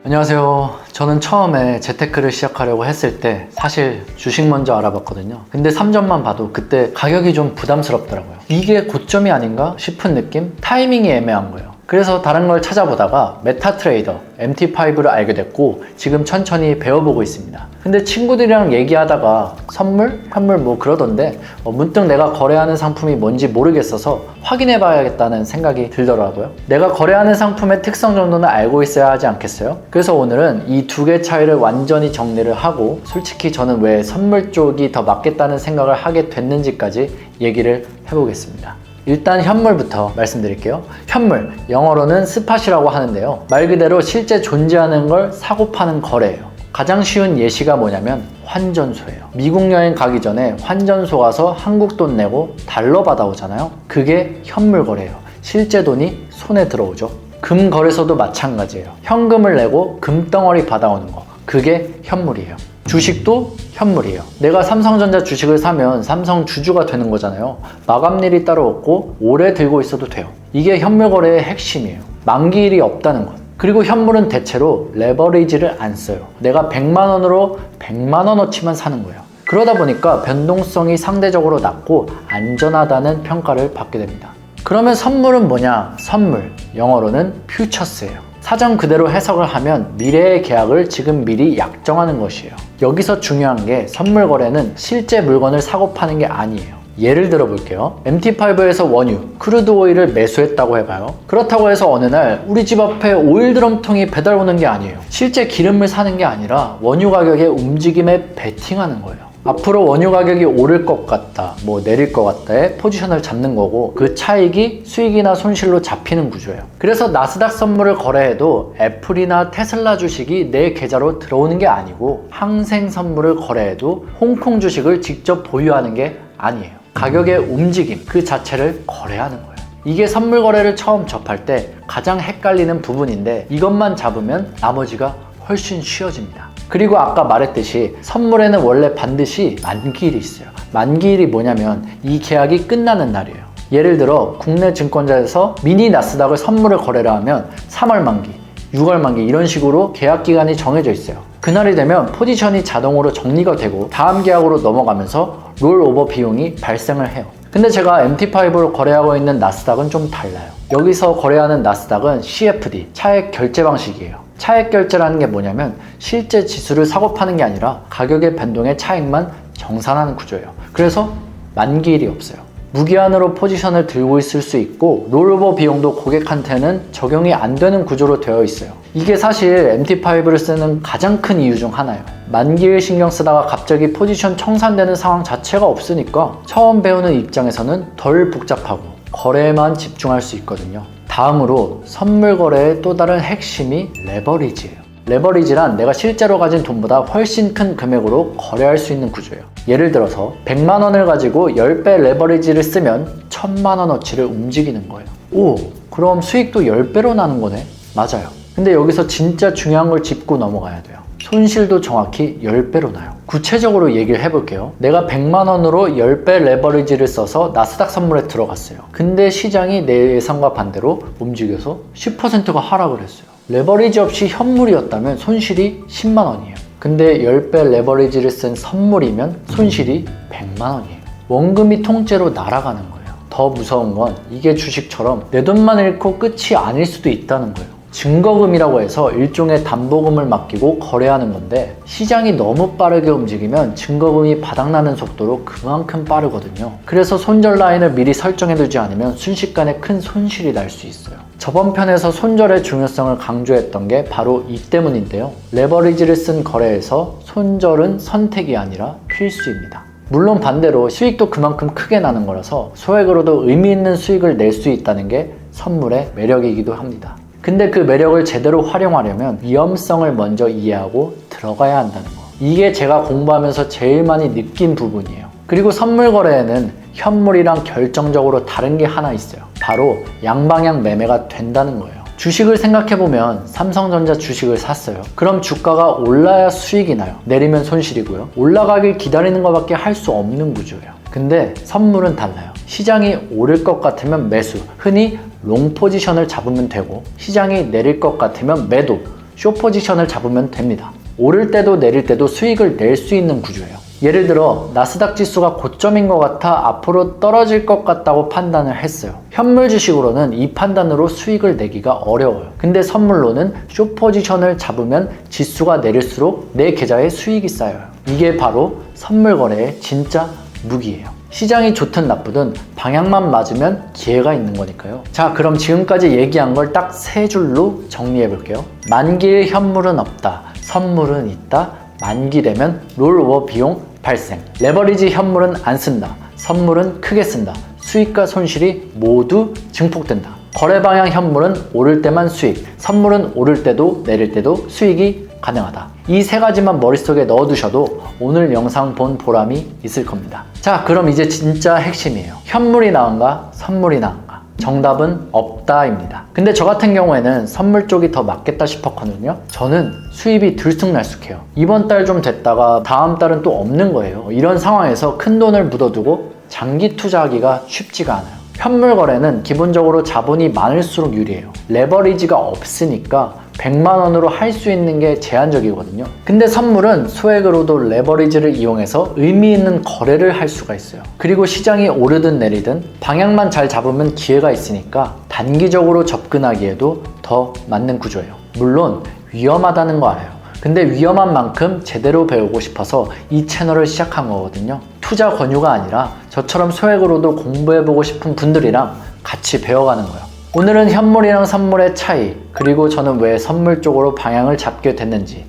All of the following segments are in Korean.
안녕하세요. 저는 처음에 재테크를 시작하려고 했을 때 사실 주식 먼저 알아봤거든요. 근데 3점만 봐도 그때 가격이 좀 부담스럽더라고요. 이게 고점이 아닌가 싶은 느낌? 타이밍이 애매한 거예요. 그래서 다른 걸 찾아보다가 메타트레이더 MT5를 알게 됐고 지금 천천히 배워보고 있습니다. 근데 친구들이랑 얘기하다가 선물? 현물 뭐 그러던데 문득 내가 거래하는 상품이 뭔지 모르겠어서 확인해 봐야겠다는 생각이 들더라고요. 내가 거래하는 상품의 특성 정도는 알고 있어야 하지 않겠어요? 그래서 오늘은 이 두 개 차이를 완전히 정리를 하고 솔직히 저는 왜 선물 쪽이 더 맞겠다는 생각을 하게 됐는지까지 얘기를 해보겠습니다. 일단 현물부터 말씀드릴게요. 현물, 영어로는 스팟이라고 하는데요. 말 그대로 실제 존재하는 걸 사고 파는 거래예요. 가장 쉬운 예시가 뭐냐면 환전소예요. 미국 여행 가기 전에 환전소 가서 한국 돈 내고 달러 받아오잖아요. 그게 현물 거래예요. 실제 돈이 손에 들어오죠. 금 거래소도 마찬가지예요. 현금을 내고 금덩어리 받아오는 거. 그게 현물이에요. 주식도 현물이에요. 내가 삼성전자 주식을 사면 삼성 주주가 되는 거잖아요. 마감일이 따로 없고 오래 들고 있어도 돼요. 이게 현물 거래의 핵심이에요. 만기일이 없다는 것. 그리고 현물은 대체로 레버리지를 안 써요. 내가 100만 원으로 100만 원어치만 사는 거예요. 그러다 보니까 변동성이 상대적으로 낮고 안전하다는 평가를 받게 됩니다. 그러면 선물은 뭐냐? 선물, 영어로는 퓨처스예요. 사전 그대로 해석을 하면 미래의 계약을 지금 미리 약정하는 것이에요. 여기서 중요한 게 선물 거래는 실제 물건을 사고 파는 게 아니에요. 예를 들어 볼게요. MT5에서 원유, 크루드 오일을 매수했다고 해봐요. 그렇다고 해서 어느 날 우리 집 앞에 오일 드럼통이 배달 오는 게 아니에요. 실제 기름을 사는 게 아니라 원유 가격의 움직임에 베팅하는 거예요. 앞으로 원유 가격이 오를 것 같다, 내릴 것 같다에 포지션을 잡는 거고 그 차익이 수익이나 손실로 잡히는 구조예요. 그래서 나스닥 선물을 거래해도 애플이나 테슬라 주식이 내 계좌로 들어오는 게 아니고 항생 선물을 거래해도 홍콩 주식을 직접 보유하는 게 아니에요. 가격의 움직임 그 자체를 거래하는 거예요. 이게 선물 거래를 처음 접할 때 가장 헷갈리는 부분인데 이것만 잡으면 나머지가 훨씬 쉬워집니다. 그리고 아까 말했듯이 선물에는 원래 반드시 만기일이 있어요. 만기일이 뭐냐면 이 계약이 끝나는 날이에요. 예를 들어 국내 증권사에서 미니 나스닥을 선물을 거래를 하면 3월 만기, 6월 만기 이런 식으로 계약 기간이 정해져 있어요. 그날이 되면 포지션이 자동으로 정리가 되고 다음 계약으로 넘어가면서 롤오버 비용이 발생을 해요. 근데 제가 MT5로 거래하고 있는 나스닥은 좀 달라요. 여기서 거래하는 나스닥은 CFD, 차액 결제 방식이에요. 차액 결제라는 게 뭐냐면 실제 지수를 사고 파는 게 아니라 가격의 변동의 차익만 정산하는 구조예요. 그래서 만기일이 없어요. 무기한으로 포지션을 들고 있을 수 있고 롤오버 비용도 고객한테는 적용이 안 되는 구조로 되어 있어요. 이게 사실 MT5를 쓰는 가장 큰 이유 중 하나예요. 만기일 신경 쓰다가 갑자기 포지션 청산되는 상황 자체가 없으니까 처음 배우는 입장에서는 덜 복잡하고 거래에만 집중할 수 있거든요. 다음으로 선물 거래의 또 다른 핵심이 레버리지예요. 레버리지란 내가 실제로 가진 돈보다 훨씬 큰 금액으로 거래할 수 있는 구조예요. 예를 들어서 100만 원을 가지고 10배 레버리지를 쓰면 1000만 원어치를 움직이는 거예요. 오, 그럼 수익도 10배로 나는 거네? 맞아요. 근데 여기서 진짜 중요한 걸 짚고 넘어가야 돼요. 손실도 정확히 10배로 나요. 구체적으로 얘기를 해볼게요. 내가 100만 원으로 10배 레버리지를 써서 나스닥 선물에 들어갔어요. 근데 시장이 내 예상과 반대로 움직여서 10%가 하락을 했어요. 레버리지 없이 현물이었다면 손실이 10만 원이에요. 근데 10배 레버리지를 쓴 선물이면 손실이 100만 원이에요. 원금이 통째로 날아가는 거예요. 더 무서운 건 이게 주식처럼 내 돈만 잃고 끝이 아닐 수도 있다는 거예요. 증거금이라고 해서 일종의 담보금을 맡기고 거래하는 건데 시장이 너무 빠르게 움직이면 증거금이 바닥나는 속도로 그만큼 빠르거든요. 그래서 손절 라인을 미리 설정해두지 않으면 순식간에 큰 손실이 날 수 있어요. 저번 편에서 손절의 중요성을 강조했던 게 바로 이 때문인데요. 레버리지를 쓴 거래에서 손절은 선택이 아니라 필수입니다. 물론 반대로 수익도 그만큼 크게 나는 거라서 소액으로도 의미 있는 수익을 낼 수 있다는 게 선물의 매력이기도 합니다. 근데 그 매력을 제대로 활용하려면 위험성을 먼저 이해하고 들어가야 한다는 거. 이게 제가 공부하면서 제일 많이 느낀 부분이에요. 그리고 선물 거래에는 현물이랑 결정적으로 다른 게 하나 있어요. 바로 양방향 매매가 된다는 거예요. 주식을 생각해보면 삼성전자 주식을 샀어요. 그럼 주가가 올라야 수익이 나요. 내리면 손실이고요. 올라가길 기다리는 것밖에 할 수 없는 구조예요. 근데 선물은 달라요. 시장이 오를 것 같으면 매수, 흔히 롱 포지션을 잡으면 되고 시장이 내릴 것 같으면 매도, 숏 포지션을 잡으면 됩니다. 오를 때도 내릴 때도 수익을 낼 수 있는 구조예요. 예를 들어 나스닥 지수가 고점인 것 같아 앞으로 떨어질 것 같다고 판단을 했어요. 현물 주식으로는 이 판단으로 수익을 내기가 어려워요. 근데 선물로는 숏 포지션을 잡으면 지수가 내릴수록 내 계좌에 수익이 쌓여요. 이게 바로 선물 거래의 진짜 무기예요. 시장이 좋든 나쁘든 방향만 맞으면 기회가 있는 거니까요. 자, 그럼 지금까지 얘기한 걸 딱 세 줄로 정리해 볼게요. 만기의 현물은 없다, 선물은 있다, 만기되면 롤오버 비용 발생. 레버리지 현물은 안 쓴다, 선물은 크게 쓴다, 수익과 손실이 모두 증폭된다. 거래 방향 현물은 오를 때만 수익, 선물은 오를 때도 내릴 때도 수익이 가능하다. 이 세 가지만 머릿속에 넣어두셔도 오늘 영상 본 보람이 있을 겁니다. 자, 그럼 이제 진짜 핵심이에요. 현물이 나은가, 선물이 나은가? 정답은 없다입니다. 근데 저 같은 경우에는 선물 쪽이 더 맞겠다 싶었거든요. 저는 수입이 들쑥날쑥해요. 이번 달 좀 됐다가 다음 달은 또 없는 거예요. 이런 상황에서 큰 돈을 묻어두고 장기 투자하기가 쉽지가 않아요. 현물 거래는 기본적으로 자본이 많을수록 유리해요. 레버리지가 없으니까 100만 원으로 할 수 있는 게 제한적이거든요. 근데 선물은 소액으로도 레버리지를 이용해서 의미 있는 거래를 할 수가 있어요. 그리고 시장이 오르든 내리든 방향만 잘 잡으면 기회가 있으니까 단기적으로 접근하기에도 더 맞는 구조예요. 물론 위험하다는 거 알아요. 근데 위험한 만큼 제대로 배우고 싶어서 이 채널을 시작한 거거든요. 투자 권유가 아니라 저처럼 소액으로도 공부해보고 싶은 분들이랑 같이 배워가는 거예요. 오늘은 현물이랑 선물의 차이, 그리고 저는 왜 선물 쪽으로 방향을 잡게 됐는지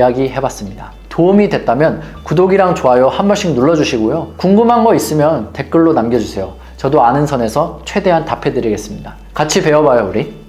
이야기해봤습니다. 도움이 됐다면 구독이랑 좋아요 한 번씩 눌러주시고요. 궁금한 거 있으면 댓글로 남겨주세요. 저도 아는 선에서 최대한 답해드리겠습니다. 같이 배워봐요, 우리.